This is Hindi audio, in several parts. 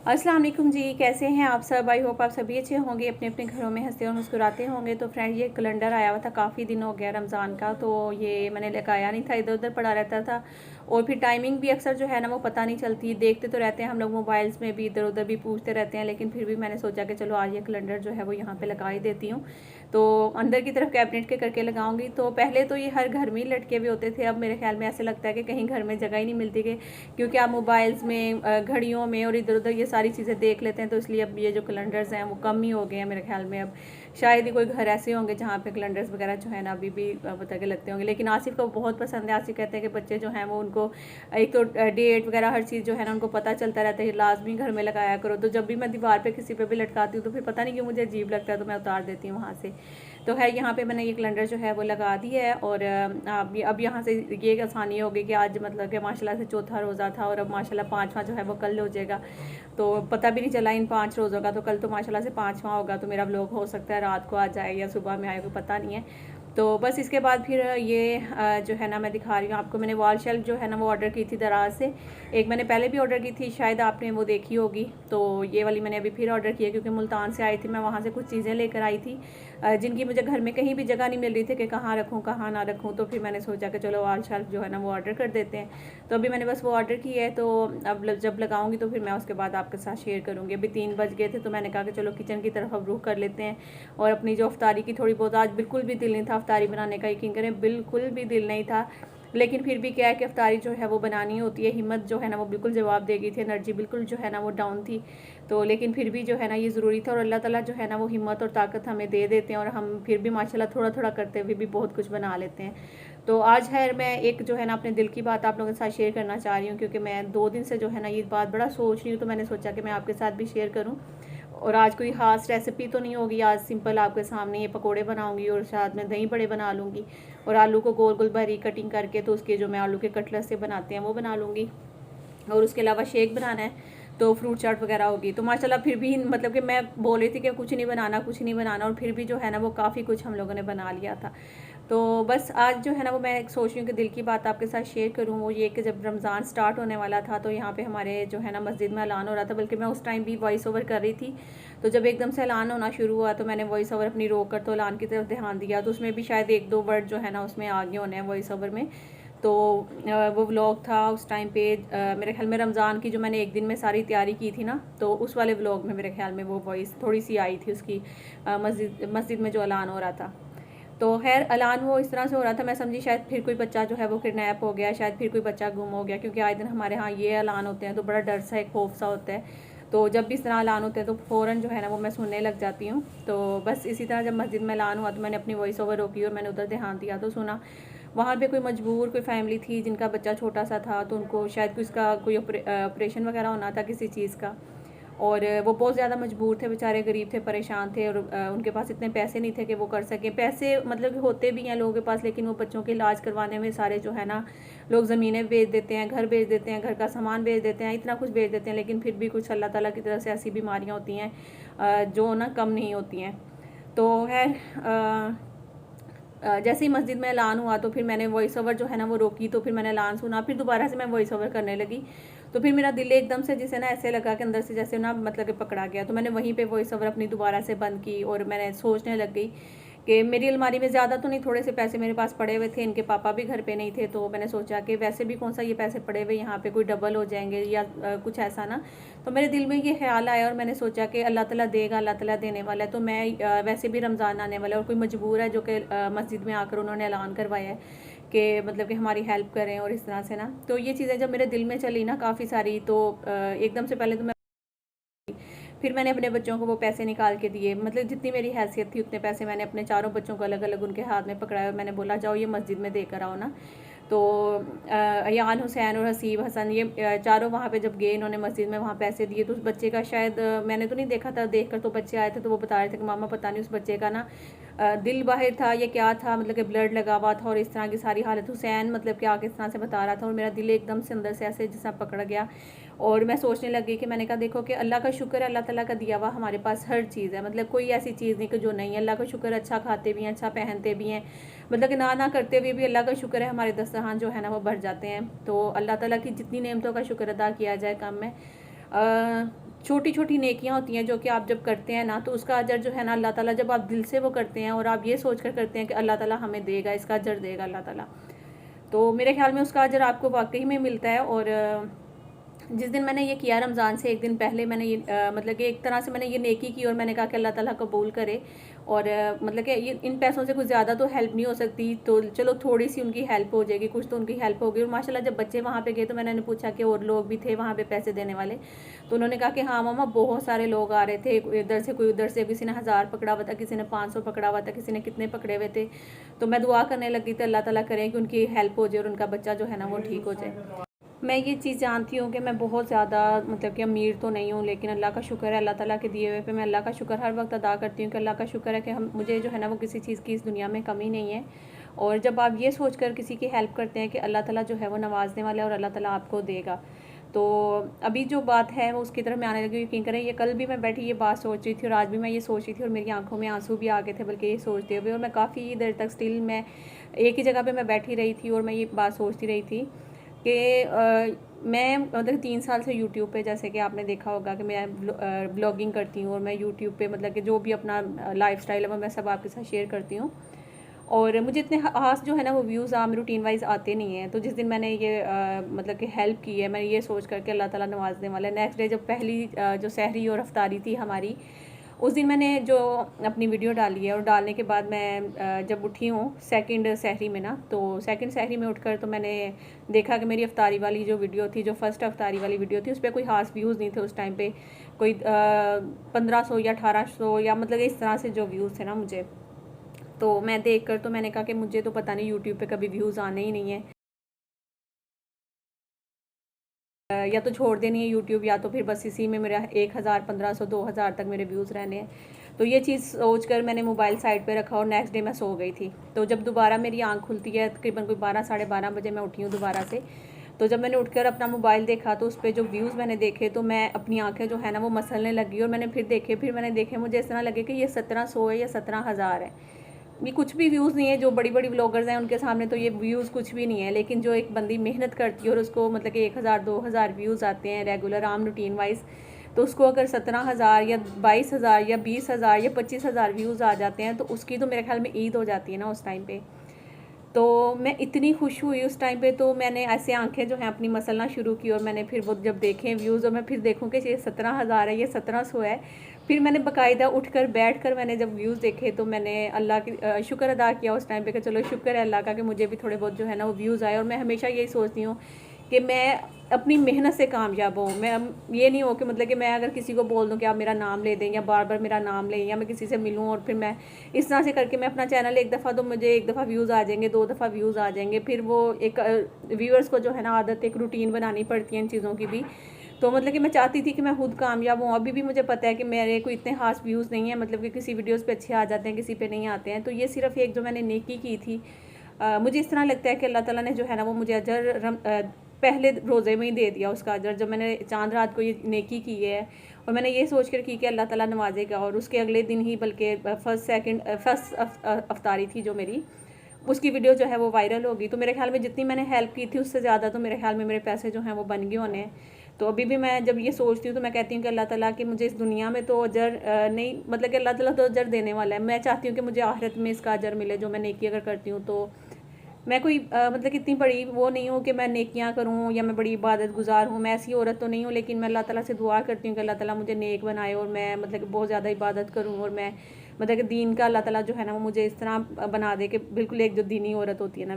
अस्सलाम वालेकुम जी, कैसे हैं आप सब। आई होप आप सभी अच्छे होंगे, अपने अपने घरों में हंसते और मुस्कुराते होंगे। तो फ्रेंड, ये कैलेंडर आया हुआ था, काफ़ी दिन हो गया रमज़ान का, तो ये मैंने लगाया नहीं था, इधर उधर पड़ा रहता था। और फिर टाइमिंग भी अक्सर जो है ना वो पता नहीं चलती, देखते तो रहते हैं हम लोग मोबाइल्स में भी, इधर उधर भी पूछते रहते हैं, लेकिन फिर भी मैंने सोचा कि चलो आज ये कैलेंडर जो है वो यहाँ पर लगा ही देती हूँ। तो अंदर की तरफ कैबिनेट के करके लगाऊंगी। तो पहले तो ये हर घर में ही लटके हुए होते थे, अब मेरे ख्याल में ऐसे लगता है कि कहीं घर में जगह ही नहीं मिलती, कि क्योंकि आप मोबाइल्स में, घड़ियों में और इधर उधर ये सारी चीज़ें देख लेते हैं, तो इसलिए अब ये जो कैलेंडर्स हैं वो कम ही हो गए हैं मेरे ख्याल में। अब शायद ही कोई घर ऐसे होंगे जहाँ पे कैलेंडर्स वगैरह जो है ना अभी भी बता के लगते होंगे। लेकिन आसिफ को बहुत पसंद है। आसिफ कहते हैं कि बच्चे जो हैं वो उनको एक तो डेट वगैरह हर चीज़ जो है ना उनको पता चलता रहता है, लाजमी घर में लगाया करो। तो जब भी मैं दीवार पे किसी पे भी लटकाती हूँ तो फिर पता नहीं क्यों मुझे अजीब लगता है, तो मैं उतार देती हूँ वहाँ से। तो है यहाँ पे मैंने ये कैलेंडर जो है वो लगा दी है। और अब यहाँ से ये आसानी होगी कि आज मतलब कि माशाल्लाह से चौथा रोज़ा था और अब माशाल्लाह पाँचवा जो है वो कल हो जाएगा। तो पता भी नहीं चला इन 5 रोज़ों का, तो कल तो माशाल्लाह से पाँचवा होगा, तो मेरा व्लॉग हो सकता है रात को आ जाए या सुबह में आए, कोई पता नहीं है। तो बस इसके बाद फिर ये जो है ना मैं दिखा रही हूँ आपको, मैंने वॉल शेल्फ जो है ना वो ऑर्डर की थी दराज से। एक मैंने पहले भी ऑर्डर की थी, शायद आपने वो देखी होगी। तो ये वाली मैंने अभी फिर ऑर्डर की है, क्योंकि मुल्तान से आई थी मैं, वहाँ से कुछ चीज़ें लेकर आई थी जिनकी मुझे घर में कहीं भी जगह नहीं मिल रही थी कि कहाँ रखूँ कहाँ ना रखूँ। तो फिर मैंने सोचा कि चलो वॉल शेल्फ जो है ना वो ऑर्डर कर देते हैं। तो अभी मैंने बस वो ऑर्डर की है, तो अब जब लगाऊंगी तो फिर मैं उसके बाद आपके साथ शेयर करूँगी। अभी 3 बज गए थे, तो मैंने कहा कि चलो किचन की तरफ अब रुख कर लेते हैं। और अपनी जो अफ्तारी की थोड़ी बहुत, आज बिल्कुल भी दिल नहीं था अफ्तारी बनाने का, यकीन करें बिल्कुल भी दिल नहीं था। लेकिन फिर भी क्या है कि अफ्तारी जो है वो बनानी होती है, हिम्मत जो है ना वो बिल्कुल जवाब दे गई थी, एनर्जी बिल्कुल जो है ना वो डाउन थी। तो लेकिन फिर भी जो है ना ये ज़रूरी था, और अल्लाह ताला जो है ना वो हिम्मत और ताकत हमें दे देते हैं, और हम फिर भी माशाल्लाह थोड़ा थोड़ा करते हुए भी बहुत कुछ बना लेते हैं। तो आज है मैं एक जो है ना अपने दिल की बात आप लोगों के साथ शेयर करना चाह रही हूँ, क्योंकि मैं 2 दिन से जो है ना ये बात बड़ा सोच रही हूँ, तो मैंने सोचा कि मैं आपके साथ भी शेयर करूँ। और आज कोई ख़ास रेसिपी तो नहीं होगी, आज सिंपल आपके सामने ये पकोड़े बनाऊंगी और साथ में दही बड़े बना लूँगी, और आलू को गोल गोल बारीक कटिंग करके तो उसके जो मैं आलू के कटलेट से बनाते हैं वो बना लूँगी। और उसके अलावा शेक बनाना है, तो फ्रूट चाट वगैरह होगी। तो माशाल्लाह फिर भी मतलब कि मैं बोल रही थी कि कुछ नहीं बनाना कुछ नहीं बनाना, और फिर भी जो है ना वो काफ़ी कुछ हम लोगों ने बना लिया था। तो बस आज जो है ना वो मैं एक सोच रही हूँ कि दिल की बात आपके साथ शेयर करूँ। वो ये कि जब रमज़ान स्टार्ट होने वाला था, तो यहाँ पे हमारे जो है ना मस्जिद में ऐलान हो रहा था, बल्कि मैं उस टाइम भी वॉइस ओवर कर रही थी। तो जब एकदम से ऐलान होना शुरू हुआ, तो मैंने वॉइस ओवर अपनी रोक कर तो ऐलान की तरफ ध्यान दिया, तो उसमें भी शायद 1-2 वर्ड जो है ना उसमें आगे होने हैं वॉइस ओवर में। तो वो व्लॉग था उस टाइम पे, मेरे ख्याल में रमज़ान की जो मैंने एक दिन में सारी तैयारी की थी ना, तो उस वाले व्लॉग में मेरे ख्याल में वो वॉइस थोड़ी सी आई थी उसकी, मस्जिद में जो ऐलान हो रहा था। तो खैर ऐलान वो इस तरह से हो रहा था, मैं समझी शायद फिर कोई बच्चा जो है वो किडनैप हो गया, शायद फिर कोई बच्चा गुम हो गया, क्योंकि आए दिन हमारे यहाँ ये ऐलान होते हैं तो बड़ा डर सा एक खौफ सा होता है। तो जब भी इस तरह ऐलान होते हैं तो फ़ौरन जो है ना वो मैं सुनने लग जाती हूँ। तो बस इसी तरह जब मस्जिद में ऐलान हुआ, तो मैंने अपनी वॉइस ओवर रोकी और मैंने उधर ध्यान दिया, तो सुना वहाँ पे कोई मजबूर कोई फैमिली थी जिनका बच्चा छोटा सा था, तो उनको शायद कोई ऑपरेशन वगैरह होना था किसी चीज़ का। और वो बहुत ज़्यादा मजबूर थे बेचारे, गरीब थे, परेशान थे, और उनके पास इतने पैसे नहीं थे कि वो कर सकें। पैसे मतलब कि होते भी हैं लोगों के पास, लेकिन वो बच्चों के इलाज करवाने में सारे जो है ना लोग ज़मीनें बेच देते हैं, घर बेच देते हैं, घर का सामान बेच देते हैं, इतना कुछ बेच देते हैं, लेकिन फिर भी कुछ अल्लाह ताला की तरफ से ऐसी बीमारियाँ होती हैं जो ना कम नहीं होती हैं। तो खैर जैसे ही मस्जिद में ऐलान हुआ, तो फिर मैंने वॉइस ओवर जो है ना वो रोकी, तो फिर मैंने ऐलान सुना, फिर दोबारा से मैं वॉइस ओवर करने लगी। तो फिर मेरा दिल एकदम से जिसे ना ऐसे लगा कि अंदर से जैसे ना मतलब कि पकड़ा गया, तो मैंने वहीं पे वॉइस ओवर अपनी दोबारा से बंद की, और मैंने सोचने लग गई कि मेरी अलमारी में ज़्यादा तो नहीं, थोड़े से पैसे मेरे पास पड़े हुए थे, इनके पापा भी घर पे नहीं थे, तो मैंने सोचा कि वैसे भी कौन सा ये पैसे पड़े हुए यहाँ पे कोई डबल हो जाएंगे या कुछ ऐसा ना। तो मेरे दिल में ये ख्याल आया, और मैंने सोचा कि अल्लाह ताला देगा, अल्लाह ताला देने वाला है। तो मैं वैसे भी रमज़ान आने वाला है, और कोई मजबूर है जो कि मस्जिद में आकर उन्होंने ऐलान करवाया है कि मतलब कि हमारी हेल्प करें, और इस तरह से ना। तो ये चीज़ें जब मेरे दिल में चली ना काफ़ी सारी, तो एकदम से पहले तो मैं, फिर मैंने अपने बच्चों को वो पैसे निकाल के दिए, मतलब जितनी मेरी हैसियत थी उतने पैसे मैंने अपने चारों बच्चों को अलग अलग उनके हाथ में पकड़ाया, और मैंने बोला जाओ ये मस्जिद में देकर आओ ना। तो अयान, हुसैन और हसीब हसन, ये चारों वहाँ पे जब गए, इन्होंने मस्जिद में वहाँ पैसे दिए, तो उस बच्चे का शायद मैंने तो नहीं देखा था, देखकर तो बच्चे आए थे तो वो बता रहे थे कि मामा पता नहीं उस बच्चे का ना दिल बाहर था या क्या था, मतलब कि ब्लड लगा हुआ था, और इस तरह की सारी हालत। हुसैन मतलब कि आगे इस तरह से बता रहा था, और मेरा दिल एकदम से अंदर से ऐसे जैसा पकड़ गया, और मैं सोचने लगी कि मैंने कहा देखो कि अल्लाह का शुक्र है, अल्लाह ताला का दिया हुआ हमारे पास हर चीज़ है, मतलब कोई ऐसी चीज़ नहीं कि जो नहीं है। अल्लाह का शुक्र, अच्छा खाते भी हैं, अच्छा पहनते भी हैं, मतलब कि ना करते हुए भी अल्लाह का शुक्र है, हमारे दस्तरखान जो है ना वो भर जाते हैं। तो अल्लाह ताला की जितनी नेमतों का शुक्र अदा किया जाए कम है। छोटी छोटी नेकियां होती हैं जो कि आप जब करते हैं ना, तो उसका अजर जो है ना अल्लाह ताला, जब आप दिल से वो करते हैं और आप ये सोच कर करते हैं कि अल्लाह ताला हमें देगा, इसका अजर देगा अल्लाह ताला, तो मेरे ख्याल में उसका अजर आपको वाकई में मिलता है। और जिस दिन मैंने ये किया रमज़ान से एक दिन पहले, मैंने ये मतलब कि एक तरह से मैंने ये नेकी की और मैंने कहा कि अल्लाह ताला कबूल करे। और मतलब कि ये इन पैसों से कुछ ज़्यादा तो हेल्प नहीं हो सकती, तो चलो थोड़ी सी उनकी हेल्प हो जाएगी, कुछ तो उनकी हेल्प होगी। और माशाल्लाह जब बच्चे वहाँ पे गए तो मैंने पूछा कि और लोग भी थे वहाँ पे पैसे देने वाले, तो उन्होंने कहा कि हाँ मामा बहुत सारे लोग आ रहे थे, इधर से कोई उधर से, किसी ने 1000 पकड़ा हुआ था, किसी ने 500 पकड़ा हुआ था, किसी ने कितने पकड़े हुए थे। तो मैं दुआ करने लगी थी अल्लाह ताला करे कि उनकी हेल्प हो जाए और उनका बच्चा जो है ना वो ठीक हो जाए। मैं ये चीज़ जानती हूँ कि मैं बहुत ज़्यादा मतलब कि अमीर तो नहीं हूँ, लेकिन अल्लाह का शुक्र है, अल्लाह ताला के दिए हुए पे मैं अल्लाह का शुक्र हर वक्त अदा करती हूँ कि अल्लाह का शुक्र है कि हम मुझे जो है ना वो किसी चीज़ की इस दुनिया में कमी नहीं है। और जब आप ये सोच कर किसी की हेल्प करते हैं कि अल्लाह ताला जो है वो नवाजने वाला है और अल्लाह ताला आपको देगा, तो अभी जो बात है वो उसकी तरफ मैं आने लगी। यकीन करें, ये कल भी मैं बैठी ये बात सोच रही थी और आज भी मैं ये सोच रही थी और मेरी आंखों में आंसू भी आ गए थे बल्कि ये सोचते हुए। और मैं काफ़ी देर तक स्टिल मैं एक ही जगह पे मैं बैठी रही थी और मैं ये बात सोचती रही थी कि मैं मतलब 3 साल से यूट्यूब पे, जैसे कि आपने देखा होगा कि मैं ब्लॉगिंग करती हूँ और मैं यूट्यूब पे मतलब कि जो भी अपना लाइफस्टाइल है वो मैं सब आपके साथ शेयर करती हूँ। और मुझे इतने खास जो है ना वो व्यूज़ आम रूटीन वाइज आते नहीं हैं। तो जिस दिन मैंने ये मतलब कि हेल्प की है, मैंने ये सोच करके अल्लाह ताला नवाजने वाला है। नेक्स्ट डे जब पहली जो सहरी और अफ्तारी थी हमारी, उस दिन मैंने जो अपनी वीडियो डाली है और डालने के बाद मैं जब उठी हूँ सेकंड सहरी में ना, तो सेकंड सहरी में उठकर तो मैंने देखा कि मेरी अफ्तारी वाली जो वीडियो थी, जो फर्स्ट अफ्तारी वाली वीडियो थी, उस पर कोई खास व्यूज़ नहीं थे उस टाइम पे। कोई 1500 या 1800 या मतलब इस तरह से जो व्यूज़ थे ना मुझे, तो मैं देख कर तो मैंने कहा कि मुझे तो पता नहीं यूट्यूब पे कभी व्यूज़ आने ही नहीं है, या तो छोड़ देनी है यूट्यूब, या तो फिर बस इसी में मेरा 1000 1500 2000 तक मेरे व्यूज़ रहने हैं। तो ये चीज़ सोच कर मैंने मोबाइल साइड पे रखा और नेक्स्ट डे मैं सो गई थी। तो जब दोबारा मेरी आंख खुलती है तकरीबन कोई 12 साढ़े 12 बजे मैं उठी हूँ दोबारा से, तो जब मैंने उठकर अपना मोबाइल देखा तो उस पर जो व्यूज़ मैंने देखे तो मैं अपनी आंखें जो है ना वो मसलने लगी। और मैंने फिर मैंने देखे, मुझे इस तरह लगे कि ये 1700 है या 17000 है। ये कुछ भी व्यूज़ नहीं है। जो बड़ी बड़ी व्लॉगर्स हैं उनके सामने तो ये व्यूज़ कुछ भी नहीं है, लेकिन जो एक बंदी मेहनत करती है और उसको मतलब कि 1000 2000 व्यूज़ आते हैं रेगुलर आम रूटीन वाइज, तो उसको अगर 17,000 या 22,000 या 20,000 या 25,000 व्यूज़ आ जाते हैं तो उसकी तो मेरे ख्याल में ईद हो जाती है ना उस टाइम पे। तो मैं इतनी खुश हुई उस टाइम पे, तो मैंने ऐसे आंखें जो हैं अपनी मसलना शुरू की और मैंने फिर वो जब देखे व्यूज़ और मैं फिर देखूँ कि ये 17,000 है, ये 1700 है, फिर मैंने बाकायदा उठकर बैठ कर मैंने जब व्यूज़ देखे तो मैंने अल्लाह की शुक्र अदा किया उस टाइम पे कि चलो शुक्र है अल्लाह का कि मुझे भी थोड़े बहुत जो है ना वो व्यूज़ आए। और मैं हमेशा यही सोचती हूँ कि मैं अपनी मेहनत से कामयाब हूँ। मैं ये नहीं हो कि मतलब कि मैं अगर किसी को बोल दूँ कि आप मेरा नाम ले दें या बार बार मेरा नाम लें, या मैं किसी से मिलूँ और फिर मैं इस तरह से करके मैं अपना चैनल एक दफ़ा तो मुझे एक दफ़ा व्यूज़ आ जाएंगे, 2 दफ़ा व्यूज़ आ जाएंगे, फिर वो एक व्यूअर्स को जो है ना आदत एक रूटीन बनानी पड़ती है इन चीज़ों की भी। तो मतलब कि मैं चाहती थी कि मैं खुद कामयाब हूँ। अभी भी मुझे पता है कि मेरे को इतने खास व्यूज़ नहीं है, मतलब कि किसी वीडियोज़ पे अच्छे आ जाते हैं, किसी पे नहीं आते हैं। तो ये सिर्फ एक जो मैंने नेकी की थी, मुझे इस तरह लगता है कि अल्लाह ताला ने जो है ना वो मुझे पहले रोज़े में ही दे दिया उसका अजर, जब मैंने चांद रात को ये नेकी की है। और मैंने ये सोच कर की कि अल्लाह ताला नवाजेगा, और उसके अगले दिन ही बल्कि फर्स्ट अफ्तारी थी जो मेरी, उसकी वीडियो जो है वो वायरल होगी। तो मेरे ख्याल में जितनी मैंने हेल्प की थी उससे ज़्यादा तो मेरे ख्याल में मेरे पैसे जो हैं वो बन गए होने हैं। तो अभी भी मैं जब ये सोचती हूँ तो मैं कहती हूँ कि अल्लाह ताला कि मुझे इस दुनिया में तो अजर नहीं, मतलब कि अल्लाह ताला तो अजर देने वाला है। मैं चाहती हूँ कि मुझे आखिरत में इसका अजर मिले जो मैं नेकी अगर करती हूँ। तो मैं कोई मतलब कितनी बड़ी वो नहीं हूँ कि मैं नेकियां करूँ या मैं बड़ी इबादत गुजार हूँ, मैं ऐसी औरत तो नहीं हूँ। लेकिन मैं अल्लाह ताला से दुआ करती हूँ कि अल्लाह ताला मुझे नेक बनाए और मैं मतलब कि बहुत ज़्यादा इबादत करूँ, और मैं मतलब कि दीन का अल्लाह ताला जो है ना वो मुझे इस तरह बना दे कि बिल्कुल एक जो दीनी औरत होती है ना।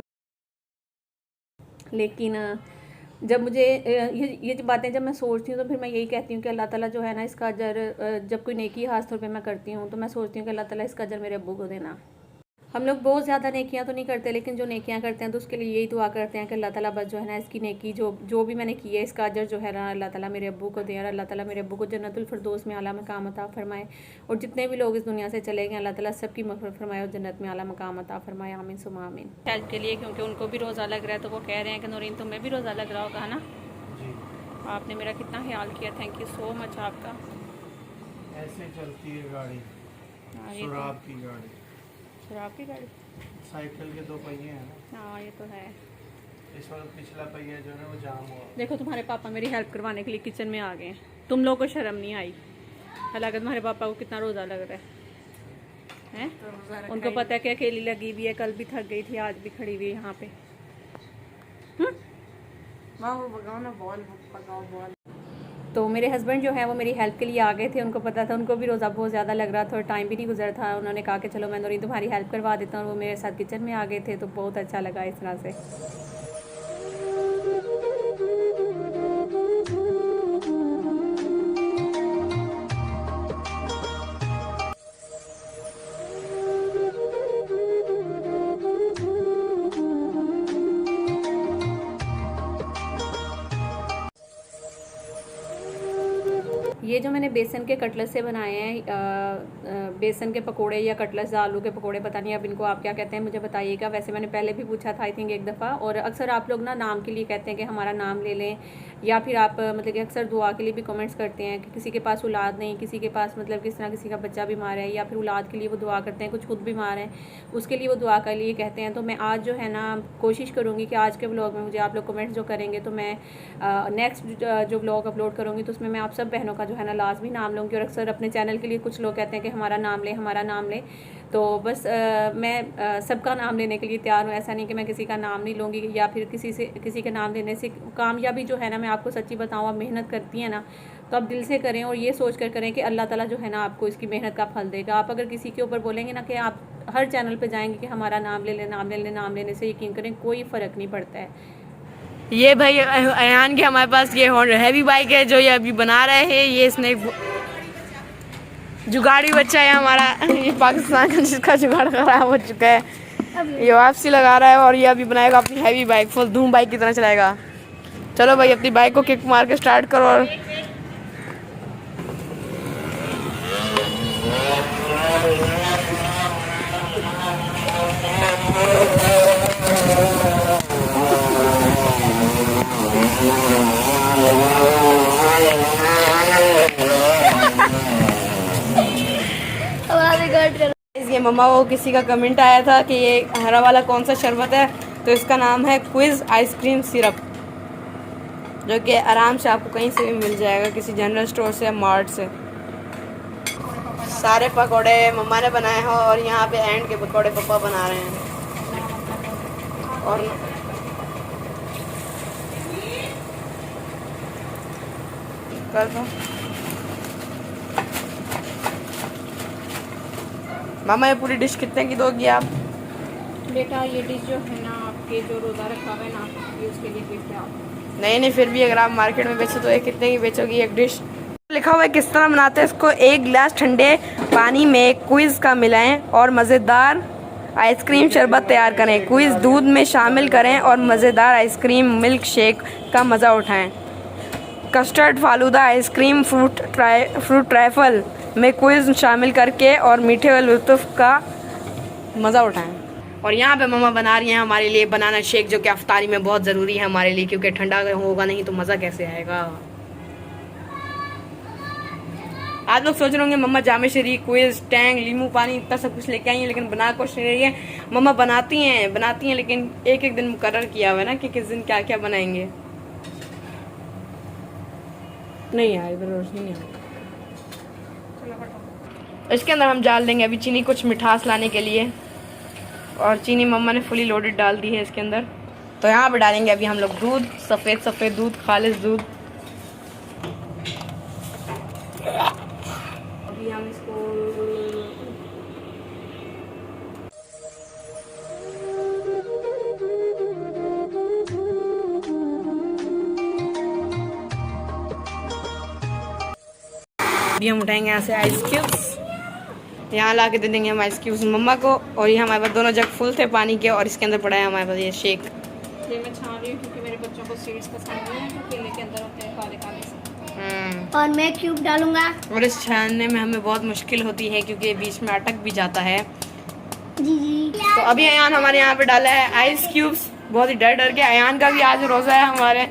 लेकिन जब मुझे ये जो बातें जब मैं सोचती हूँ तो फिर मैं यही कहती हूँ कि अल्लाह ताला जो है ना इसका अजर, जब कोई नेकी खास तौर पे मैं करती हूँ तो मैं सोचती हूँ कि अल्लाह ताला इसका अजर मेरे अब्बू को देना। हम लोग बहुत ज़्यादा नेकियां तो नहीं करते, लेकिन जो नेकियां करते हैं तो उसके लिए यही दुआ करते हैं कि अल्लाह ताला बस जो है ना इसकी नेकी जो भी मैंने की है इसका अजर जो है ना अल्लाह ताला मेरे अब्बू को दे, और अल्लाह ताला मेरे अब्बू को जन्नतुल फिरदौस में आला मकाम अता फरमाए। और जितने भी लोग इस दुनिया से चले गए अल्लाह ताला सबकी मग़फ़िरत फरमाए और जन्नत में आला मकाम अता फरमाए। आमीन सुम्मा आमीन। हेल्प के लिए, क्योंकि उनको भी रोज़ा लग रहा है, तो वो कह रहे हैं कि नूरीन तुम्हें भी रोज़ा लग रहा होगा ना। आपने मेरा कितना ख्याल किया, थैंक यू सो मच आपका। ऐसे चलती है गाड़ी, शराब की गाड़ी, शराब की गाड़ी, साइकिल के 2 पहिए हैं ना। हाँ ये तो है। इस वक्त पिछला पहिया जो है वो जाम हुआ। देखो तुम्हारे पापा मेरी हेल्प करवाने के लिए किचन में आ गए हैं। तुम लोगों को शर्म नहीं आई? हालांकि तुम्हारे पापा को कितना रोज़ा लग रहा है? उनको पता है कि अकेली लगी हुई है, कल भी थक गई थी, आज भी खड़ी हुई है यहाँ पे। तो मेरे हस्बैंड जो है वो मेरी हेल्प के लिए आ गए थे। उनको पता था, उनको भी रोज़ा बहुत ज़्यादा लग रहा था और टाइम भी नहीं गुजर था। उन्होंने कहा कि चलो मैं नूरी तुम्हारी हेल्प करवा देता हूँ। वो मेरे साथ किचन में आ गए थे, तो बहुत अच्छा लगा इस तरह से। ये जो मैंने बेसन के कटलेट से बनाए हैं, बेसन के पकोड़े या कटलेट, आलू के पकोड़े, पता नहीं अब इनको आप क्या कहते हैं, मुझे बताइएगा। वैसे मैंने पहले भी पूछा था आई थिंक एक दफ़ा। और अक्सर आप लोग ना नाम के लिए कहते हैं कि हमारा नाम ले लें, या फिर आप मतलब कि अक्सर दुआ के लिए भी कमेंट्स करते हैं कि किसी के पास औलाद नहीं, किसी के पास मतलब किस तरह किसी का बच्चा बीमार है, या फिर औलाद के लिए वो दुआ करते हैं, कुछ खुद बीमार हैं उसके लिए वो दुआ के लिए कहते हैं। तो मैं आज जो है ना कोशिश करूँगी कि आज के व्लॉग में मुझे आप लोग कमेंट्स जो करेंगे, तो मैं नेक्स्ट जो व्लॉग अपलोड करूँगी तो उसमें मैं आप सब बहनों का जो है ना लाजमी नाम लूँगी। और अक्सर अपने चैनल के लिए कुछ लोग कहते हैं कि हमारा नाम ले, हमारा नाम ले। तो बस मैं सबका नाम लेने के लिए तैयार हूँ। ऐसा नहीं कि मैं किसी का नाम नहीं लूँगी, या फिर किसी के नाम लेने से कामयाबी जो है ना, मैं आपको सच्ची बताऊँ, आप मेहनत करती हैं ना तो आप दिल से करें और ये सोच कर करें कि अल्लाह ताला जो है ना आपको इसकी मेहनत का फल देगा। आप अगर किसी के ऊपर बोलेंगे ना कि आप हर चैनल पे जाएंगे कि हमारा नाम ले लें, नाम ले लें, नाम लेने से यकीन करें कोई फ़र्क नहीं पड़ता है। ये भाई अयान के हमारे पास ये हैवी बाइक है जो ये अभी बना रहे हैं। ये इसने जुगाड़ी बच्चा है हमारा, ये पाकिस्तान का जिसका जुगाड़ खराब हो चुका है, ये वापसी लगा रहा है और ये अभी बनाएगा अपनी हैवी बाइक, फुल धूम बाइक की तरह चलाएगा। चलो भाई अपनी बाइक को किक मार के स्टार्ट करो। और ये मम्मा को किसी का कमेंट आया था कि ये हरा वाला कौन सा शरबत है, तो इसका नाम है क्विज आइसक्रीम सिरप, जो कि आराम से आपको कहीं से भी मिल जाएगा, किसी जनरल स्टोर से या मार्ट से। सारे पकोड़े मम्मा ने बनाए हैं और यहाँ पे एंड के पकोड़े पापा बना रहे हैं। और कर दो मामा, ये पूरी डिश कितने की दोगी आप? बेटा ये डिश जो है ना आपके जो रोज़ा रखा हुआ है ना, ये उसके लिए गिफ्ट है आप। नहीं फिर भी अगर आप मार्केट में बेचो तो ये कितने की बेचोगी एक डिश? लिखा हुआ है किस तरह बनाते हैं इसको। 1 गिलास ठंडे पानी में क्विज का मिलाएं और मज़ेदार आइसक्रीम शरबत तैयार करें। क्विज दूध में शामिल करें और मज़ेदार आइसक्रीम मिल्क शेक का मज़ा उठाएं। Custard falooda ice cream fruit trifle में क्विज शामिल करके और मीठे व लुत्फ़ का मज़ा उठाएं। और यहाँ पे मम्मा बना रही हैं हमारे लिए बनाना शेक, जो कि अफ्तारी में बहुत ज़रूरी है हमारे लिए, क्योंकि ठंडा होगा नहीं तो मज़ा कैसे आएगा। आप लोग सोच रहे होंगे मम्मा जामे शरी, क्विज, टैंग, लीमू पानी इतना सब कुछ लेके आई हैं, लेकिन बना कुछ नहीं रही है। मम्मा बनाती हैं लेकिन एक एक दिन मुकर्रर किया हुआ है ना कि किस दिन क्या क्या बनाएंगे। नहीं यार इधर रोशनी नहीं है। इसके अंदर हम डाल देंगे अभी चीनी, कुछ मिठास लाने के लिए, और चीनी मम्मा ने फुली लोडेड डाल दी है इसके अंदर। तो यहाँ पे डालेंगे अभी हम लोग दूध, सफ़ेद दूध, खालिस दूध। अभी हम इसको अभी हम उठाएंगे यहाँ से आइस क्यूब्स, यहाँ ला के दे देंगे हम आइस क्यूब्स मम्मा को। और ये हमारे पास दोनों जग फुल थे पानी के, और इसके अंदर पड़ा है हमारे पास ये शेक। ये मैं छान रही हूँ क्योंकि मेरे बच्चों को सीड्स पसंद नहीं है, जो केले के अंदर होते हैं काले काले से। और मैं क्यूब डालूंगा। और इस छानने में हमें बहुत मुश्किल होती है क्योंकि बीच में अटक भी जाता है। जी तो अभी अयान हमारे यहाँ पे डाला है आइस क्यूब्स, बहुत ही डर के। अयान का भी आज रोज़ा है हमारे,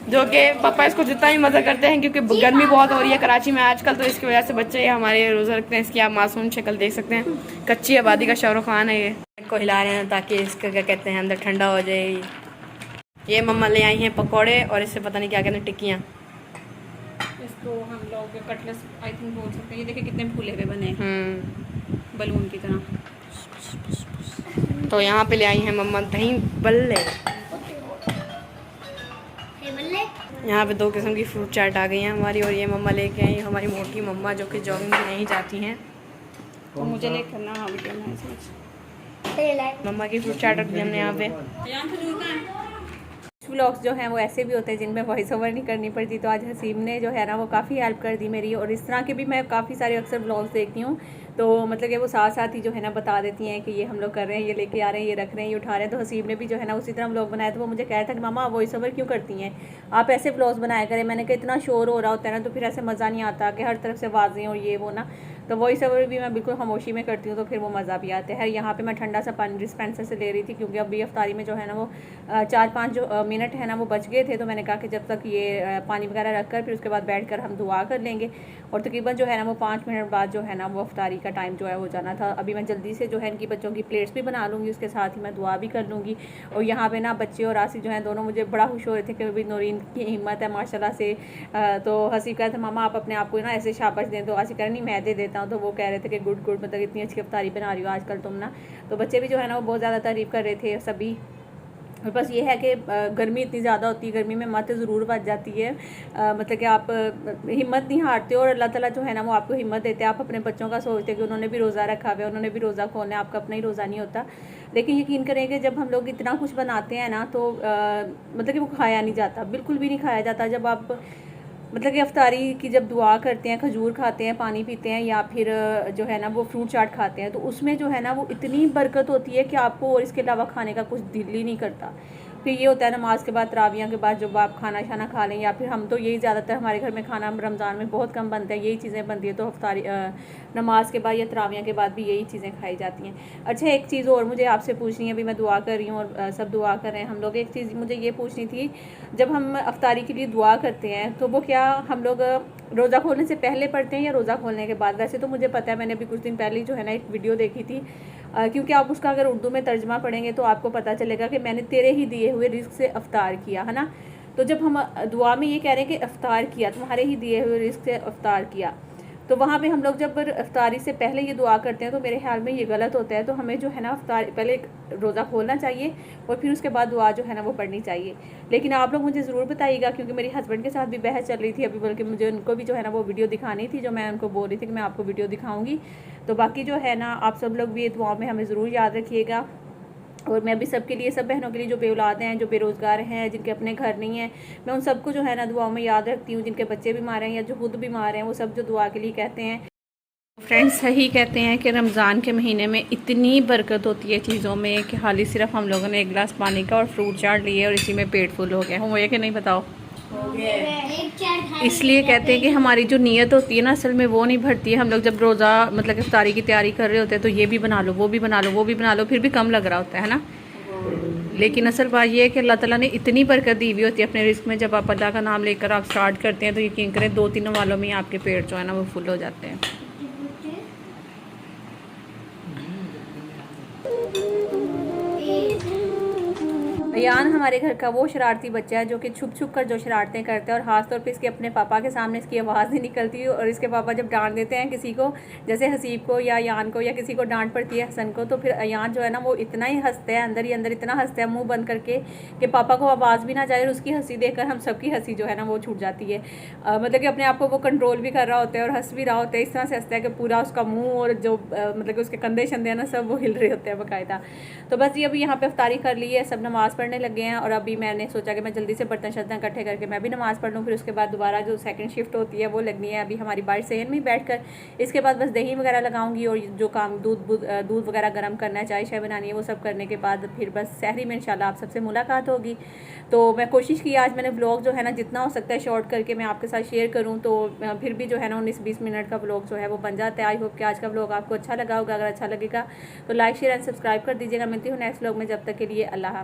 जो कि पापा इसको जितना ही मज़ा करते हैं क्योंकि गर्मी बहुत हो रही है कराची में आजकल, तो इसकी वजह से बच्चे हमारे रोज़ा रखते हैं। इसकी आप मासूम शक्ल देख सकते हैं, कच्ची आबादी का शाहरुख खान है। ये को हिला रहे हैं ताकि इसका क्या कहते हैं अंदर ठंडा हो जाए। ये मम्मा ले आई हैं पकौड़े और इससे पता नहीं क्या कहते हैं टिक्कियाँ। इस इसको हम लोग कटलेस आई थिंक बोल सकते हैं। ये देखिए कितने फूले हुए बने हैं बलून की तरह। तो यहाँ पे ले आई हैं मम्मा दही बल्ले। यहाँ पे 2 किस्म की फ्रूट चाट आ गई हैं हमारी, और ये मम्मा लेके आई हमारी मोटी मम्मा जो कि जॉगिंग में नहीं जाती हैं, तो मुझे लेकर ना वीडियो में मम्मा की फ्रूट चाट रखी हमने यहाँ पे। व्लॉग्स जो हैं वो ऐसे भी होते हैं जिनमें वॉइस ओवर नहीं करनी पड़ती, तो आज हसीब ने जो है ना वो काफ़ी हेल्प कर दी मेरी। और इस तरह के भी मैं काफ़ी सारे अक्सर व्लॉग्स देखती हूँ, तो मतलब कि वो साथ साथ ही जो है ना बता देती हैं कि ये हम लोग कर रहे हैं, ये लेके आ रहे हैं, ये रख रहे हैं, ये उठा रहे हैं। तो हसीब ने भी जो है ना उसी तरह व्लॉग बनाया, तो वो मुझे कह रहा था कि मामा आप वॉइस ओवर क्यों करती हैं, आप ऐसे व्लॉग्स बनाया करें। मैंने कहा इतना शोर हो रहा होता है ना, तो फिर ऐसे मज़ा नहीं आता कि हर तरफ से आवाज़ें और ये वो ना, तो वॉइस ओवर भी मैं बिल्कुल खामोशी में करती हूँ, तो फिर वो मज़ा भी आता है। यहाँ पे मैं ठंडा सा पानी डिस्पेंसर से ले रही थी, क्योंकि अभी अफ्तारी में जो है ना वो 4-5 जो मिनट है ना वो बच गए थे, तो मैंने कहा कि जब तक ये पानी वगैरह रख कर फिर उसके बाद बैठ कर हम दुआ कर लेंगे। और तकरीबन जो है ना वो 5 मिनट बाद जो है ना वो अफ्तारी का टाइम जो है हो जाना था। अभी मैं जल्दी से जो है इनकी बच्चों की प्लेट्स भी बना लूँगी, उसके साथ ही मैं दुआ भी कर लूँगी। और यहाँ पे ना बच्चे और आसिफ जो हैं दोनों मुझे बड़ा खुश हो रहे थे कि अभी नौरीन की हिम्मत है माशाल्लाह से। तो हसीब कह रहे थे मामा आप अपने आप को ना ऐसे शाबाश दें, तो आसिफ कह रहे नहीं मैं दे देता हूँ। तो वो कह रहे थे कि गुड गुड, मतलब इतनी अच्छी अफ्तारी बना रही हो आजकल तुम ना। तो बच्चे भी जो है ना वो बहुत ज़्यादा तारीफ़ कर रहे थे सभी। और बस ये है कि गर्मी इतनी ज़्यादा होती है, गर्मी में मत ज़रूर बच जाती है, मतलब कि आप हिम्मत नहीं हारते हो, और अल्लाह ताला जो है ना वो आपको हिम्मत देते हैं। आप अपने बच्चों का सोचते हैं कि उन्होंने भी रोज़ा रखा हुआ है, उन्होंने भी रोज़ा खोलना है, आपका अपना ही रोज़ा नहीं होता। लेकिन यकीन करेंगे जब हम लोग इतना कुछ बनाते हैं ना, तो मतलब कि वो खाया नहीं जाता, बिल्कुल भी नहीं खाया जाता। जब आप मतलब कि अफ्तारी की जब दुआ करते हैं, खजूर खाते हैं, पानी पीते हैं, या फिर जो है ना वो फ्रूट चाट खाते हैं, तो उसमें जो है ना वो इतनी बरकत होती है कि आपको और इसके अलावा खाने का कुछ दिल ही नहीं करता। फिर ये होता है नमाज के बाद, तरावियाँ के बाद जब आप खाना शाना खा लें, या फिर हम तो यही ज़्यादातर हमारे घर में खाना रमज़ान में बहुत कम बनता है, यही चीज़ें बनती है। तो अफ्तारी नमाज के बाद या तरावियाँ के बाद भी यही चीज़ें खाई जाती हैं। अच्छा एक चीज़ और मुझे आपसे पूछनी है, अभी मैं दुआ कर रही हूँ और सब दुआ कर रहे हैं हम लोग। एक चीज़ मुझे ये पूछनी थी, जब हम अफ्तारी के लिए दुआ करते हैं तो वो क्या हम लोग रोज़ा खोलने से पहले पढ़ते हैं या रोज़ा खोलने के बाद? वैसे तो मुझे पता है, मैंने अभी कुछ दिन पहले जो है ना एक वीडियो देखी थी, क्योंकि आप उसका अगर उर्दू में तर्जमा पढ़ेंगे तो आपको पता चलेगा कि मैंने तेरे ही दिए हुए रिस्क से अफ्तार किया, है ना। तो जब हम दुआ में ये कह रहे हैं कि अफ्तार किया, तुम्हारे ही दिए हुए रिस्क से अफ्तार किया, तो वहाँ पे हम लोग जब अफ्तारी से पहले ये दुआ करते हैं तो मेरे ख्याल में ये गलत होता है। तो हमें जो है ना अफ्तार पहले रोज़ा खोलना चाहिए और फिर उसके बाद दुआ जो है ना वो पढ़नी चाहिए। लेकिन आप लोग मुझे ज़रूर बताइएगा, क्योंकि मेरे हस्बैंड के साथ भी बहस चल रही थी अभी, बल्कि मुझे उनको भी जो है ना वो वीडियो दिखानी थी, जो मैं उनको बोल रही थी कि मैं आपको वीडियो दिखाऊँगी। तो बाकी जो है ना आप सब लोग भी दुआ में हमें ज़रूर याद रखिएगा। और मैं भी सबके लिए, सब बहनों के लिए जो बेऔलाद हैं, जो बेरोज़गार हैं, जिनके अपने घर नहीं हैं, मैं उन सबको जो है ना दुआओं में याद रखती हूँ। जिनके बच्चे बीमार हैं या जो खुद बीमार हैं, वो सब जो दुआ के लिए कहते हैं। फ्रेंड्स सही कहते हैं कि रमज़ान के महीने में इतनी बरकत होती है चीज़ों में कि हाली सिर्फ हम लोगों ने 1 गिलास पानी का और फ्रूट चाट लिए और इसी में पेट फुल हो गया। हो गया कि नहीं बताओ? इसलिए कहते हैं कि हमारी जो नीयत होती है ना असल में वो नहीं भरती है। हम लोग जब रोज़ा मतलब कि इफ्तारी की तैयारी कर रहे होते हैं तो ये भी बना लो, वो भी बना लो, वो भी बना लो, फिर भी कम लग रहा होता है ना। लेकिन असल बात ये है कि अल्लाह ताला ने इतनी बरकत दी हुई होती है अपने रिस्क में। जब आप अल्लाह का नाम लेकर आप स्टार्ट करते हैं तो यकीन करें 2-3 वालों में आपके पेट जो है ना वो फुल हो जाते हैं। अयान हमारे घर का वो शरारती बच्चा है जो कि छुप छुप कर जो शरारतें करता है, और ख़ास तौर पे इसके अपने पापा के सामने इसकी आवाज़ नहीं निकलती। और इसके पापा जब डांट देते हैं किसी को, जैसे हसीब को या अयान को, या किसी को डांट पड़ती है हसन को, तो फिर अयान जो है ना वो इतना ही हंसता है, अंदर ही अंदर इतना हंसता है मुँह बंद करके कि पापा को आवाज़ भी ना जाए। और उसकी हंसी देखकर हम सबकी हंसी जो है ना वो छूट जाती है। मतलब कि अपने आप को वो कंट्रोल भी कर रहा होता है और हंस भी रहा होता है। इस तरह से हंसता है कि पूरा उसका मुँह और जो मतलब कि उसके कंधे शंधे हैं ना सब वो हिल रहे होते हैं बाकायदा। तो बस ये अभी यहाँ पे अफ्तारी कर ली है, सब नमाज़ पढ़ने लगे हैं। और अभी मैंने सोचा कि मैं जल्दी से बर्तन शर्तन इकट्ठे करके मैं भी नमाज़ पढ़ लूँ, फिर उसके बाद दोबारा जो सेकंड शिफ्ट होती है वो लगनी है अभी हमारी बारिश सहन में बैठ कर। इसके बाद बस दही वगैरह लगाऊंगी और जो काम दूध वगैरह गर्म करना है, चाय शाय बनानी है, वो सब करने के बाद फिर बस सहरी में इंशाल्लाह आप सबसे मुलाकात होगी। तो मैं कोशिश की आज मैंने व्लॉग जो है ना जितना हो सकता है शॉर्ट करके मैं आपके साथ शेयर करूँ, तो फिर भी जो है ना 19-20 मिनट का व्लॉग जो है वो बन जाता है। आई होप कि आज का व्लॉग आपको अच्छा लगा होगा। अगर अच्छा लगेगा तो लाइक शेयर एंड सब्सक्राइब कर दीजिएगा। मिलती हूँ नेक्स्ट व्लॉग में, जब तक के लिए अल्लाह।